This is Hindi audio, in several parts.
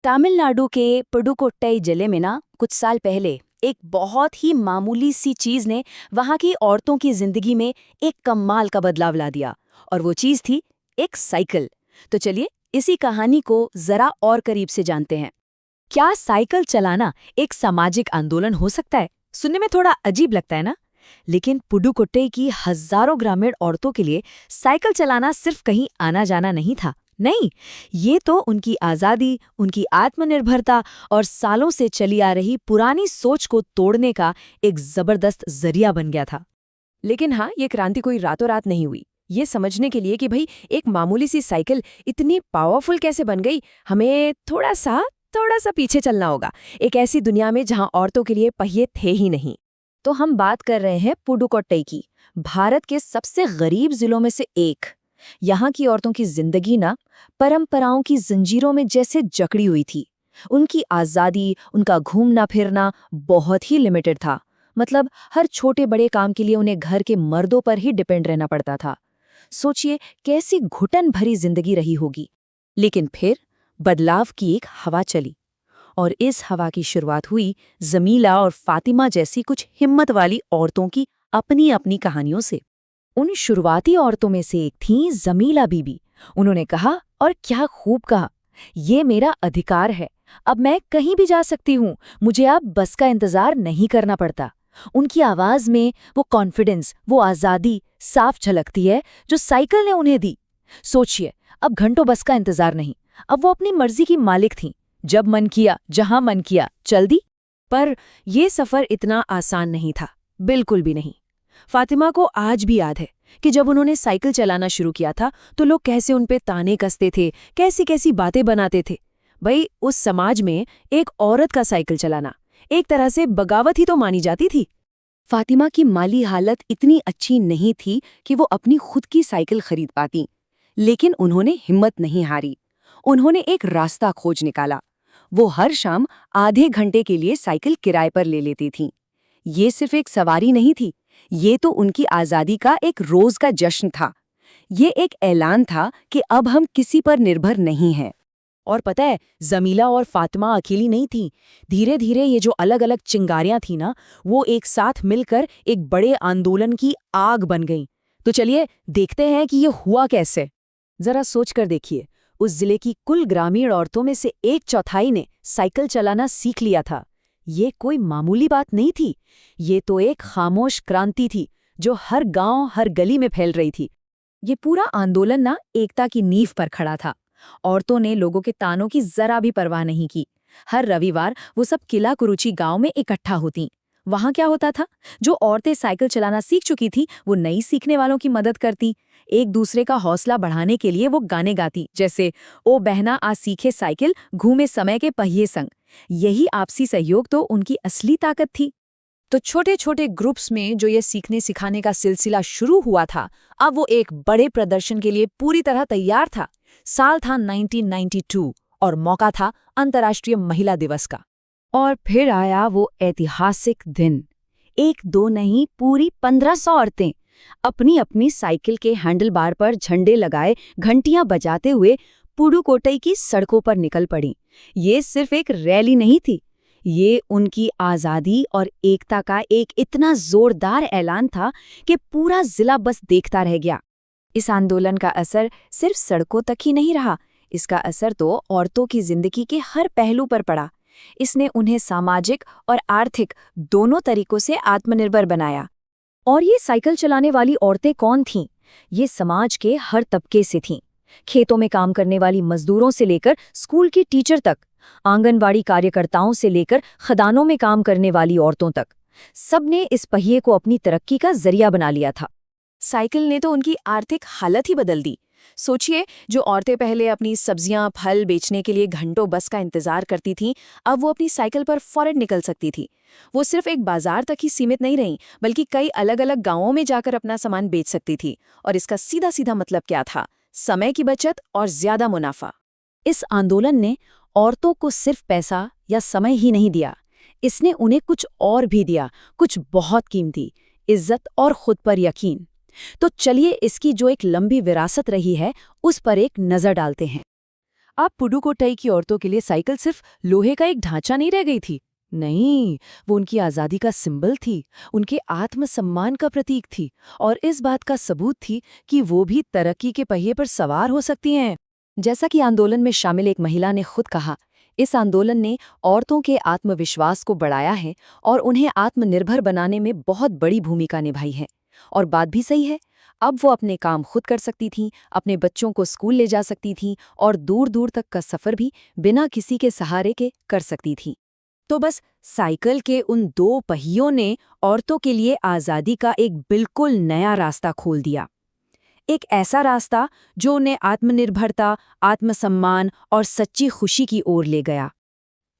तमिलनाडु के पुडुकोट्टई जिले में ना कुछ साल पहले एक बहुत ही मामूली सी चीज ने वहां की औरतों की जिंदगी में एक कमाल का बदलाव ला दिया। और वो चीज थी एक साइकिल। तो चलिए इसी कहानी को जरा और करीब से जानते हैं। क्या साइकिल चलाना एक सामाजिक आंदोलन हो सकता है? सुनने में थोड़ा अजीब लगता है ना, लेकिन पुडुकोट्टई की हजारों ग्रामीण औरतों के लिए साइकिल चलाना सिर्फ कहीं आना जाना नहीं था। नहीं, ये तो उनकी आज़ादी, उनकी आत्मनिर्भरता और सालों से चली आ रही पुरानी सोच को तोड़ने का एक जबरदस्त जरिया बन गया था। लेकिन हाँ, ये क्रांति कोई रातों रात नहीं हुई। ये समझने के लिए कि भाई एक मामूली सी साइकिल इतनी पावरफुल कैसे बन गई, हमें थोड़ा सा पीछे चलना होगा, एक ऐसी दुनिया में जहां औरतों के लिए पहिए थे ही नहीं। तो हम बात कर रहे हैं पुडुकोट्टई की, भारत के सबसे गरीब जिलों में से एक। यहाँ की औरतों की जिंदगी ना परंपराओं की जंजीरों में जैसे जकड़ी हुई थी। उनकी आज़ादी, उनका घूमना फिरना बहुत ही लिमिटेड था। मतलब हर छोटे बड़े काम के लिए उन्हें घर के मर्दों पर ही डिपेंड रहना पड़ता था। सोचिए कैसी घुटन भरी जिंदगी रही होगी। लेकिन फिर बदलाव की एक हवा चली, और इस हवा की शुरुआत हुई जमीला और फातिमा जैसी कुछ हिम्मत वाली औरतों की अपनी अपनी कहानियों से। उन शुरुआती औरतों में से एक थीं जमीला बीबी। उन्होंने कहा, और क्या खूब कहा, ये मेरा अधिकार है, अब मैं कहीं भी जा सकती हूँ, मुझे अब बस का इंतजार नहीं करना पड़ता। उनकी आवाज में वो कॉन्फिडेंस, वो आज़ादी साफ झलकती है जो साइकिल ने उन्हें दी। सोचिए, अब घंटों बस का इंतजार नहीं, अब वो अपनी मर्जी की मालिक थीं। जब मन किया, जहां मन किया, चल दी। पर यह सफर इतना आसान नहीं था, बिल्कुल भी नहीं। फातिमा को आज भी याद है कि जब उन्होंने साइकिल चलाना शुरू किया था तो लोग कैसे उन पे ताने कसते थे, कैसी कैसी बातें बनाते थे। भाई, उस समाज में एक औरत का साइकिल चलाना एक तरह से बगावत ही तो मानी जाती थी। फातिमा की माली हालत इतनी अच्छी नहीं थी कि वो अपनी खुद की साइकिल खरीद पाती, लेकिन उन्होंने हिम्मत नहीं हारी। उन्होंने एक रास्ता खोज निकाला। वो हर शाम आधे घंटे के लिए साइकिल किराए पर ले लेती थीं। ये सिर्फ एक सवारी नहीं थी, ये तो उनकी आज़ादी का एक रोज का जश्न था। ये एक ऐलान था कि अब हम किसी पर निर्भर नहीं हैं। और पता है, जमीला और फातिमा अकेली नहीं थीं। धीरे धीरे ये जो अलग अलग चिंगारियां थी ना, वो एक साथ मिलकर एक बड़े आंदोलन की आग बन गईं। तो चलिए देखते हैं कि ये हुआ कैसे। जरा सोच कर देखिए, उस जिले की कुल ग्रामीण औरतों में से 1/4 ने साइकिल चलाना सीख लिया था। ये कोई मामूली बात नहीं थी, ये तो एक खामोश क्रांति थी जो हर गांव, हर गली में फैल रही थी। ये पूरा आंदोलन ना एकता की नींव पर खड़ा था। औरतों ने लोगों के तानों की जरा भी परवाह नहीं की। हर रविवार वो सब किला कुरुची गांव में इकट्ठा होती। वहां क्या होता था, जो औरतें साइकिल चलाना सीख चुकी थी वो नई सीखने वालों की मदद करती। एक दूसरे का हौसला बढ़ाने के लिए वो गाने गाती, जैसे ओ बहना आ सीखे साइकिल, घूमे समय के पहिए संग। यही आपसी सहयोग तो उनकी असली ताकत थी। तो छोटे छोटे ग्रुप्स में जो ये सीखने सिखाने का सिलसिला शुरू हुआ था, अब वो एक बड़े प्रदर्शन के लिए पूरी तरह तैयार था। साल था 1992 और मौका था अंतर्राष्ट्रीय महिला दिवस का। और फिर आया वो ऐतिहासिक दिन। एक दो नहीं, पूरी 1500 औरतें अपनी अपनी साइकिल के हैंडल बार पर झंडे लगाए, घंटियां बजाते हुए पुडुकोट्टई की सड़कों पर निकल पड़ी। ये सिर्फ एक रैली नहीं थी, ये उनकी आज़ादी और एकता का एक इतना जोरदार ऐलान था कि पूरा जिला बस देखता रह गया। इस आंदोलन का असर सिर्फ सड़कों तक ही नहीं रहा, इसका असर तो औरतों की जिंदगी के हर पहलू पर पड़ा। इसने उन्हें सामाजिक और आर्थिक दोनों तरीकों से आत्मनिर्भर बनाया। और ये साइकिल चलाने वाली औरतें कौन थीं? ये समाज के हर तबके से थीं। खेतों में काम करने वाली मजदूरों से लेकर स्कूल की टीचर तक, आंगनवाड़ी कार्यकर्ताओं से लेकर खदानों में काम करने वाली औरतों तक, सबने इस पहिए को अपनी तरक्की का जरिया बना लिया था। साइकिल ने तो उनकी आर्थिक हालत ही बदल दी। सोचिए, जो औरतें पहले अपनी सब्जियां, फल बेचने के लिए घंटों बस का इंतजार करती थीं, अब वो अपनी साइकिल पर फौरन निकल सकती थी। वो सिर्फ एक बाजार तक ही सीमित नहीं रहीं, बल्कि कई अलग अलग गांवों में जाकर अपना सामान बेच सकती थी। और इसका सीधा सीधा मतलब क्या था? समय की बचत और ज्यादा मुनाफा। इस आंदोलन ने औरतों को सिर्फ पैसा या समय ही नहीं दिया, इसने उन्हें कुछ और भी दिया, कुछ बहुत कीमती, इज्जत और खुद पर यकीन। तो चलिए इसकी जो एक लंबी विरासत रही है उस पर एक नज़र डालते हैं। अब पुडुकोट्टई की औरतों के लिए साइकिल सिर्फ लोहे का एक ढांचा नहीं रह गई थी। नहीं, वो उनकी आज़ादी का सिंबल थी, उनके आत्मसम्मान का प्रतीक थी और इस बात का सबूत थी कि वो भी तरक्की के पहिए पर सवार हो सकती हैं। जैसा कि आंदोलन में शामिल एक महिला ने खुद कहा, इस आंदोलन ने औरतों के आत्मविश्वास को बढ़ाया है और उन्हें आत्मनिर्भर बनाने में बहुत बड़ी भूमिका निभाई है। और बात भी सही है, अब वो अपने काम खुद कर सकती थीं, अपने बच्चों को स्कूल ले जा सकती थीं और दूर-दूर तक का सफ़र भी बिना किसी के सहारे के कर सकती थीं। तो बस साइकिल के उन 2 पहियों ने औरतों के लिए आज़ादी का एक बिल्कुल नया रास्ता खोल दिया। एक ऐसा रास्ता जो उन्हें आत्मनिर्भरता, आत्मसम्मान और सच्ची खुशी की ओर ले गया।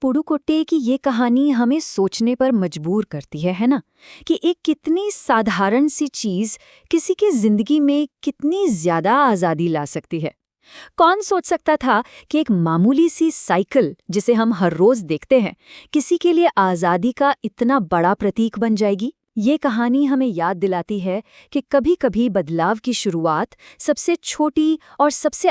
पुडुकोट्टई की ये कहानी हमें सोचने पर मजबूर करती है ना? कि एक कितनी साधारण सी चीज़ किसी की जिंदगी में कितनी ज़्यादा आज़ादी ला सकती है। कौन सोच सकता था कि एक मामूली सी साइकिल, जिसे हम हर रोज़ देखते हैं, किसी के लिए आज़ादी का इतना बड़ा प्रतीक बन जाएगी? ये कहानी हमें याद दिलाती है कि कभी-कभी बदलाव की शुरुआत सबसे छोटी और सबसे